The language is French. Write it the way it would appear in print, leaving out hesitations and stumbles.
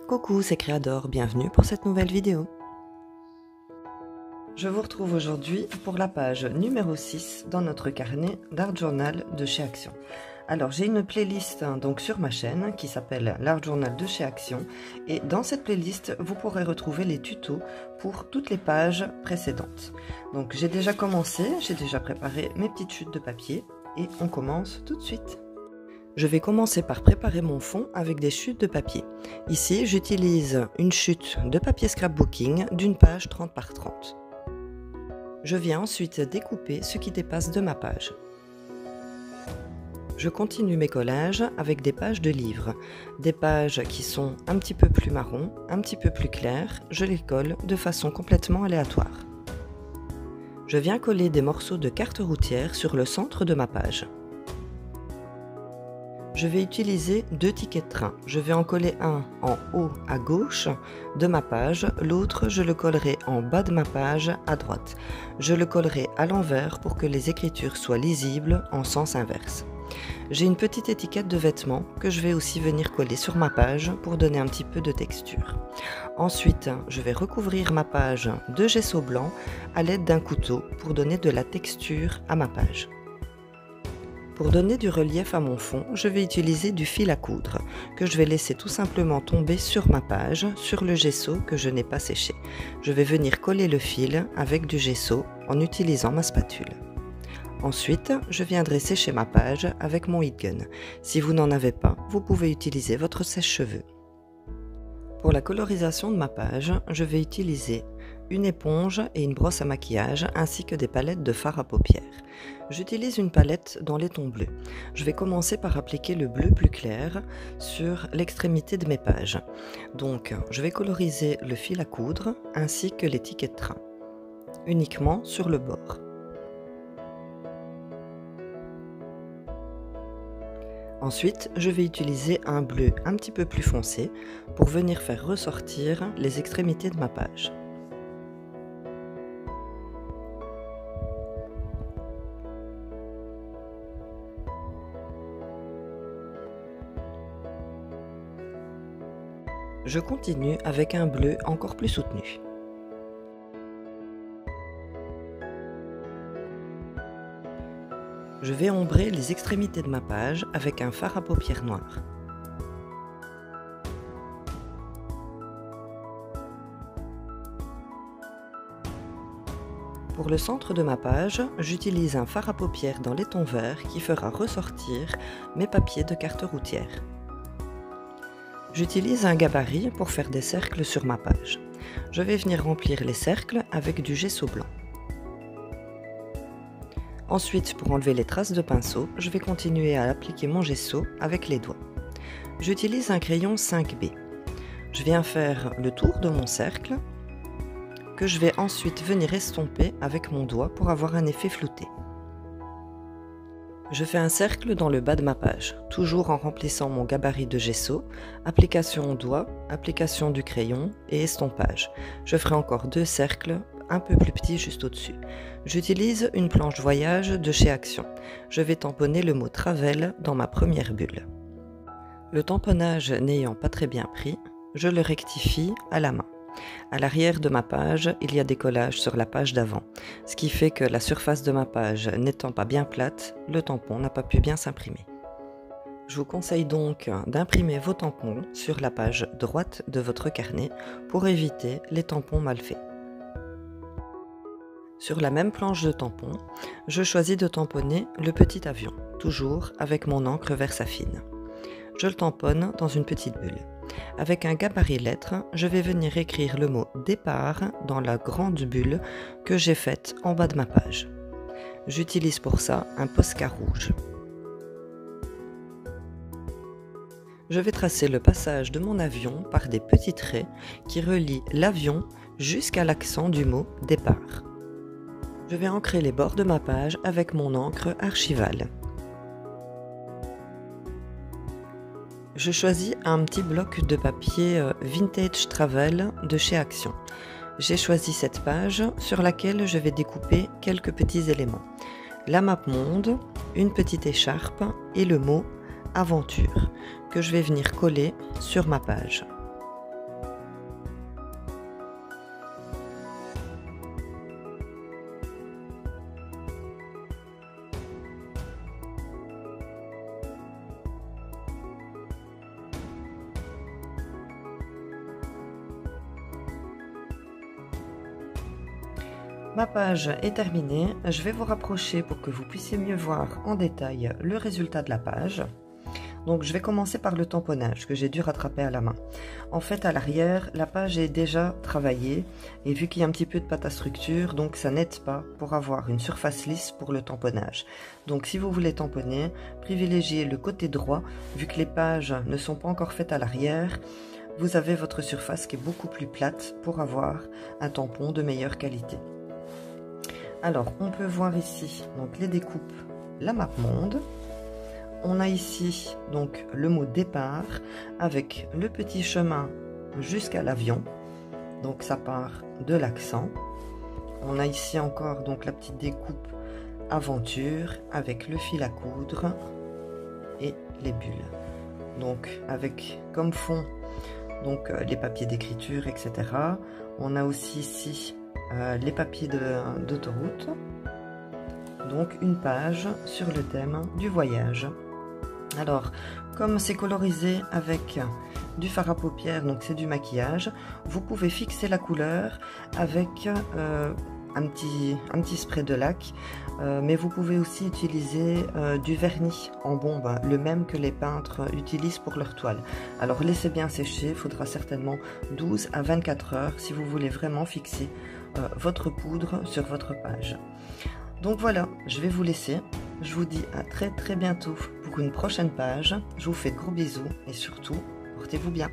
Coucou, c'est Créador, bienvenue pour cette nouvelle vidéo. Je vous retrouve aujourd'hui pour la page numéro 6 dans notre carnet d'Art Journal de chez Action. Alors j'ai une playlist donc sur ma chaîne qui s'appelle l'Art Journal de chez Action et dans cette playlist vous pourrez retrouver les tutos pour toutes les pages précédentes. Donc j'ai déjà commencé, j'ai déjà préparé mes petites chutes de papier et on commence tout de suite. Je vais commencer par préparer mon fond avec des chutes de papier. Ici, j'utilise une chute de papier scrapbooking d'une page 30 par 30. Je viens ensuite découper ce qui dépasse de ma page. Je continue mes collages avec des pages de livres. Des pages qui sont un petit peu plus marron, un petit peu plus claires, je les colle de façon complètement aléatoire. Je viens coller des morceaux de carte routière sur le centre de ma page. Je vais utiliser deux tickets de train. Je vais en coller un en haut à gauche de ma page, l'autre je le collerai en bas de ma page à droite. Je le collerai à l'envers pour que les écritures soient lisibles en sens inverse. J'ai une petite étiquette de vêtements que je vais aussi venir coller sur ma page pour donner un petit peu de texture. Ensuite, je vais recouvrir ma page de gesso blanc à l'aide d'un couteau pour donner de la texture à ma page. Pour donner du relief à mon fond, je vais utiliser du fil à coudre que je vais laisser tout simplement tomber sur ma page, sur le gesso que je n'ai pas séché. Je vais venir coller le fil avec du gesso en utilisant ma spatule. Ensuite, je viendrai sécher ma page avec mon heat gun. Si vous n'en avez pas, vous pouvez utiliser votre sèche-cheveux. Pour la colorisation de ma page, je vais utiliser une éponge et une brosse à maquillage ainsi que des palettes de fard à paupières. J'utilise une palette dans les tons bleus. Je vais commencer par appliquer le bleu plus clair sur l'extrémité de mes pages. Donc je vais coloriser le fil à coudre ainsi que les tickets de train, uniquement sur le bord. Ensuite, je vais utiliser un bleu un petit peu plus foncé pour venir faire ressortir les extrémités de ma page. Je continue avec un bleu encore plus soutenu. Je vais ombrer les extrémités de ma page avec un fard à paupières noir. Pour le centre de ma page, j'utilise un fard à paupières dans les tons verts qui fera ressortir mes papiers de carte routière. J'utilise un gabarit pour faire des cercles sur ma page. Je vais venir remplir les cercles avec du gesso blanc. Ensuite, pour enlever les traces de pinceau, je vais continuer à appliquer mon gesso avec les doigts. J'utilise un crayon 5B. Je viens faire le tour de mon cercle, que je vais ensuite venir estomper avec mon doigt pour avoir un effet flouté. Je fais un cercle dans le bas de ma page, toujours en remplissant mon gabarit de gesso, application au doigt, application du crayon et estompage. Je ferai encore deux cercles un peu plus petits juste au-dessus. J'utilise une planche voyage de chez Action. Je vais tamponner le mot Travel dans ma première bulle. Le tamponnage n'ayant pas très bien pris, je le rectifie à la main. À l'arrière de ma page, il y a des collages sur la page d'avant, ce qui fait que la surface de ma page n'étant pas bien plate, le tampon n'a pas pu bien s'imprimer. Je vous conseille donc d'imprimer vos tampons sur la page droite de votre carnet pour éviter les tampons mal faits. Sur la même planche de tampon, je choisis de tamponner le petit avion, toujours avec mon encre Versafine. Je le tamponne dans une petite bulle. Avec un gabarit lettres, je vais venir écrire le mot départ dans la grande bulle que j'ai faite en bas de ma page. J'utilise pour ça un Posca rouge. Je vais tracer le passage de mon avion par des petits traits qui relient l'avion jusqu'à l'accent du mot départ. Je vais ancrer les bords de ma page avec mon encre archivale. Je choisis un petit bloc de papier Vintage Travel de chez Action. J'ai choisi cette page sur laquelle je vais découper quelques petits éléments. La map monde, une petite écharpe et le mot aventure que je vais venir coller sur ma page. Ma page est terminée, je vais vous rapprocher pour que vous puissiez mieux voir en détail le résultat de la page. Donc je vais commencer par le tamponnage que j'ai dû rattraper à la main. En fait à l'arrière, la page est déjà travaillée et vu qu'il y a un petit peu de pâte à structure, donc ça n'aide pas pour avoir une surface lisse pour le tamponnage. Donc si vous voulez tamponner, privilégiez le côté droit, vu que les pages ne sont pas encore faites à l'arrière. Vous avez votre surface qui est beaucoup plus plate pour avoir un tampon de meilleure qualité. Alors on peut voir ici donc les découpes, la map monde. On a ici donc le mot départ avec le petit chemin jusqu'à l'avion. Donc ça part de l'accent. On a ici encore donc la petite découpe aventure avec le fil à coudre et les bulles. Donc avec comme fond donc les papiers d'écriture, etc. On a aussi ici les papiers d'autoroute. Donc une page sur le thème du voyage. Alors, comme c'est colorisé avec du fard à paupières, donc c'est du maquillage, vous pouvez fixer la couleur avec un petit spray de lac, mais vous pouvez aussi utiliser du vernis en bombe, le même que les peintres utilisent pour leur toile. Alors laissez bien sécher, il faudra certainement 12 à 24 heures si vous voulez vraiment fixer votre poudre sur votre page. Donc voilà, je vais vous laisser. Je vous dis à très bientôt pour une prochaine page. Je vous fais de gros bisous et surtout, portez-vous bien.